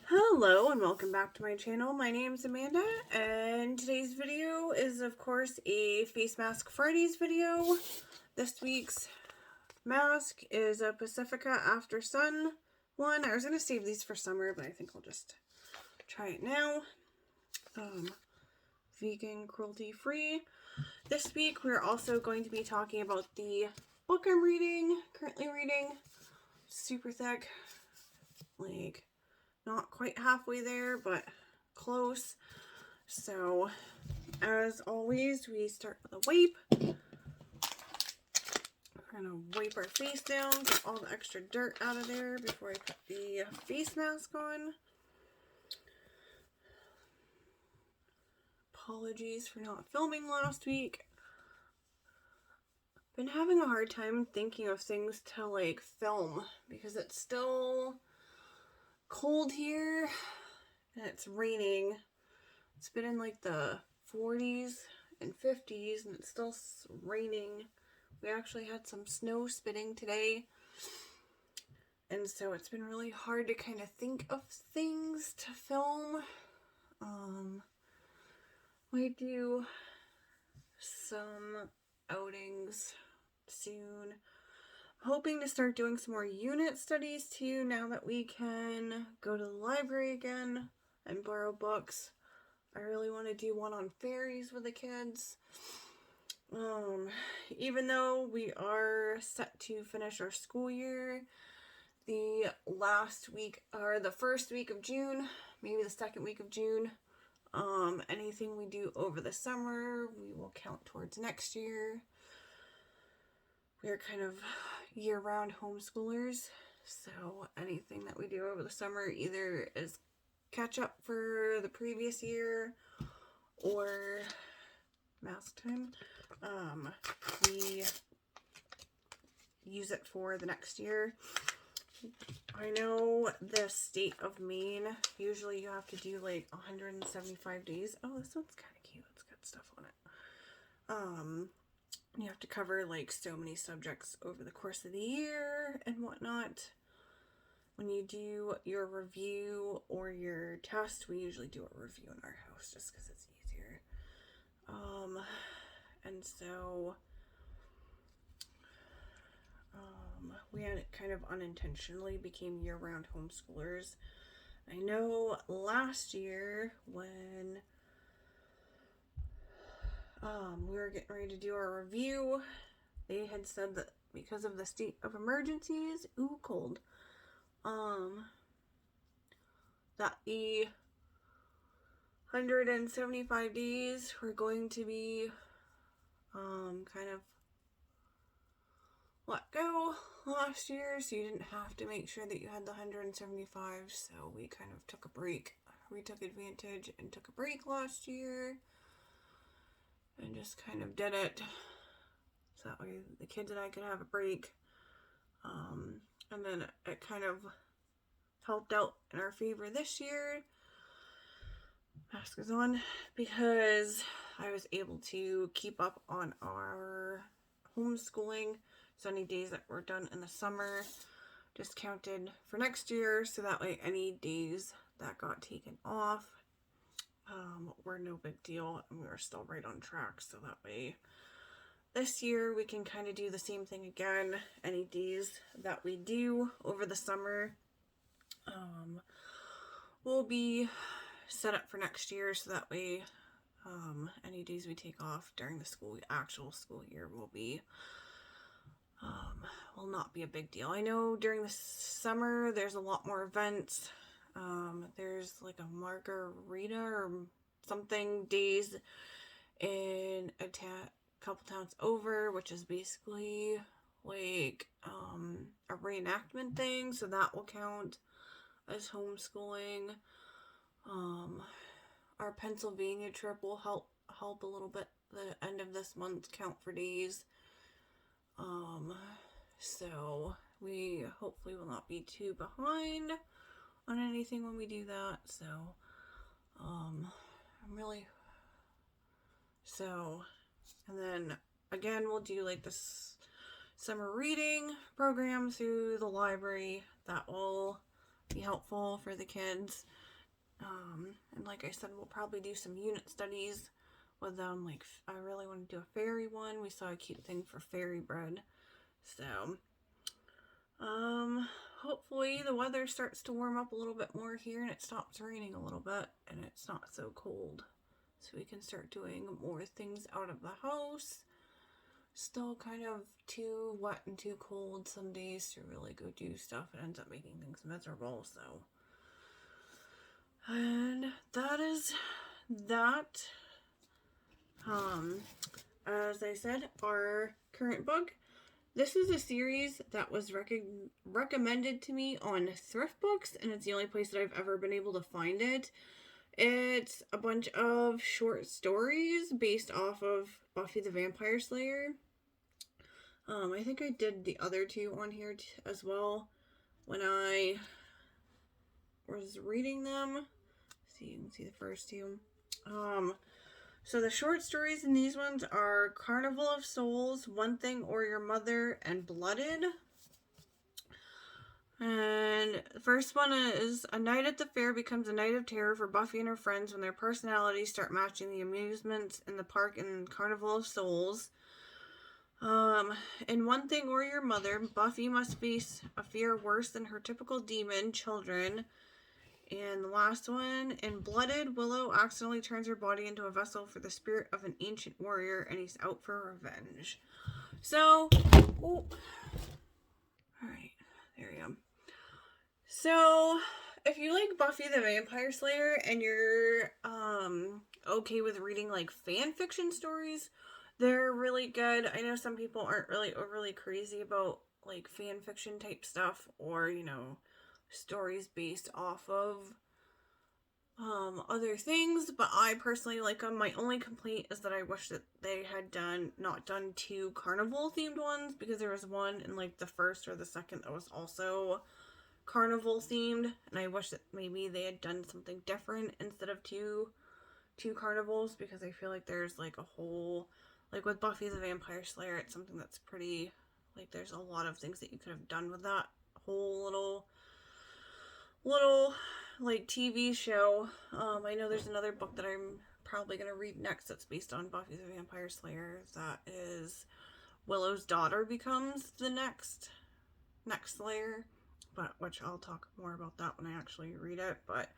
Hello and welcome back to my channel. My name is Amanda and today's video is of course a Face Mask Fridays video. This week's mask is a Pacifica After Sun one. I was going to save these for summer, but I think I'll just try it now. Vegan, cruelty free. This week we're also going to be talking about the book I'm currently reading. Super thick, like not quite halfway there, but close. So, as always, we start with a wipe. We're gonna wipe our face down, get all the extra dirt out of there before I put the face mask on. Apologies for not filming last week. Been having a hard time thinking of things to like film because it's still cold here and it's raining. It's been in like the 40s and 50s and it's still raining. We actually had some snow spitting today. And so it's been really hard to kind of think of things to film. Might do some outings soon. Hoping to start doing some more unit studies too now that we can go to the library again and borrow books. I really want to do one on fairies with the kids. Even though we are set to finish our school year, the last week or the first week of June, maybe the second week of June, anything we do over the summer, we will count towards next year. We're kind of year-round homeschoolers, so anything that we do over the summer either is catch up for the previous year or mask time. We use it for the next year. I know the state of Maine, usually you have to do like 175 days. Oh, this one's kind of cute. It's got stuff on it. You have to cover like so many subjects over the course of the year and whatnot. When you do your review or your test, we usually do a review in our house just because it's easier. And so we had kind of unintentionally became year-round homeschoolers. I know last year when we were getting ready to do our review, they had said that because of the state of emergencies, cold, that the 175 days were going to be kind of let go last year, so you didn't have to make sure that you had the 175, so we kind of took a break. We took advantage and took a break last year and just kind of did it so that way the kids and I could have a break. And then it kind of helped out in our favor this year. Mask is on because I was able to keep up on our homeschooling. So any days that were done in the summer just counted for next year, so that way any days that got taken off were no big deal and we were still right on track. So that way this year we can kind of do the same thing again. Any days that we do over the summer will be set up for next year, so that way any days we take off during the actual school year will not be a big deal. I know during the summer there's a lot more events. There's like a margarita or something days in a couple towns over, which is basically like a reenactment thing, so that will count as homeschooling. Our Pennsylvania trip will help a little bit. The end of this month count for days. So we hopefully will not be too behind on anything when we do that. So and then again we'll do like this summer reading program through the library that will be helpful for the kids. And like I said, we'll probably do some unit studies with them. Like, I really want to do a fairy one. We saw a cute thing for fairy bread. So, hopefully the weather starts to warm up a little bit more here and it stops raining a little bit and it's not so cold. So we can start doing more things out of the house. Still kind of too wet and too cold some days to really go do stuff. It ends up making things miserable, so. And that is that. As I said, our current book. This is a series that was recommended to me on Thrift Books, and it's the only place that I've ever been able to find it. It's a bunch of short stories based off of Buffy the Vampire Slayer. I think I did the other two on here as well when I was reading them. So you can see the first two. So the short stories in these ones are Carnival of Souls, One Thing or Your Mother, and Blooded. And the first one is a night at the fair becomes a night of terror for Buffy and her friends when their personalities start matching the amusements in the park in Carnival of Souls. In One Thing or Your Mother, Buffy must face a fear worse than her typical demon children. And the last one, in Blooded, Willow accidentally turns her body into a vessel for the spirit of an ancient warrior, and he's out for revenge. So, alright, there we go. So, if you like Buffy the Vampire Slayer, and you're, okay with reading, like, fan fiction stories, they're really good. I know some people aren't really overly crazy about, like, fan fiction type stuff, or, you know, stories based off of other things, but I personally like them. My only complaint is that I wish that they had not done two carnival themed ones, because there was one in like the first or the second that was also carnival themed, and I wish that maybe they had done something different instead of two carnivals, because I feel like there's like a whole, like with Buffy the Vampire Slayer, it's something that's pretty, like there's a lot of things that you could have done with that whole little like TV show. I know there's another book that I'm probably going to read next that's based on Buffy the Vampire Slayer. That is Willow's daughter becomes the next Slayer, but which I'll talk more about that when I actually read it. But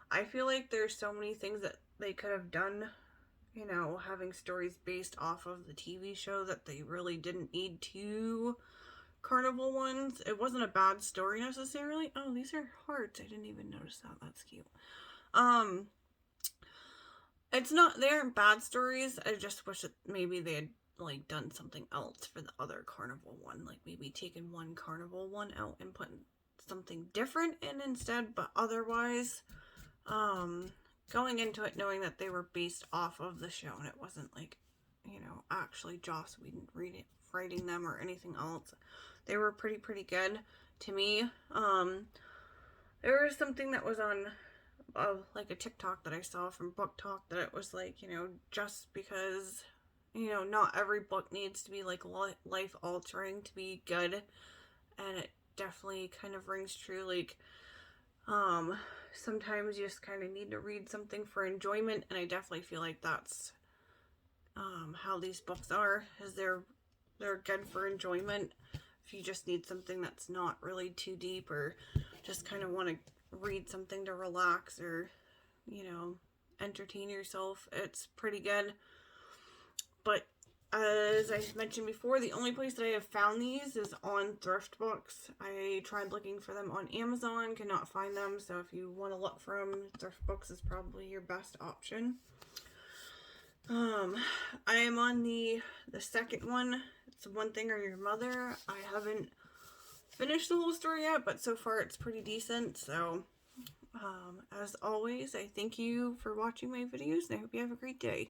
I feel like there's so many things that they could have done, you know, having stories based off of the TV show, that they really didn't need two carnival ones. It wasn't a bad story necessarily. Oh, these are hearts. I didn't even notice that. That's cute. It's not, they aren't bad stories. I just wish that maybe they had like done something else for the other carnival one, like maybe taken one carnival one out and put something different in instead. But otherwise, going into it knowing that they were based off of the show and it wasn't like, you know, actually Joss Whedon writing them or anything else, they were pretty good to me. There was something that was on like a TikTok that I saw from Book Talk, that it was like, you know, just because, you know, not every book needs to be like life altering to be good, and it definitely kind of rings true. Like, sometimes you just kind of need to read something for enjoyment, and I definitely feel like that's how these books are, is they're good for enjoyment. If you just need something that's not really too deep, or just kind of want to read something to relax or, you know, entertain yourself, it's pretty good. But as I mentioned before, the only place that I have found these is on Thrift Books. I tried looking for them on Amazon, could not find them, so if you want to look for them, Thrift Books is probably your best option. I am on the second one. It's One Thing or Your Mother. I haven't finished the whole story yet, but so far it's pretty decent. So, as always, I thank you for watching my videos, and I hope you have a great day.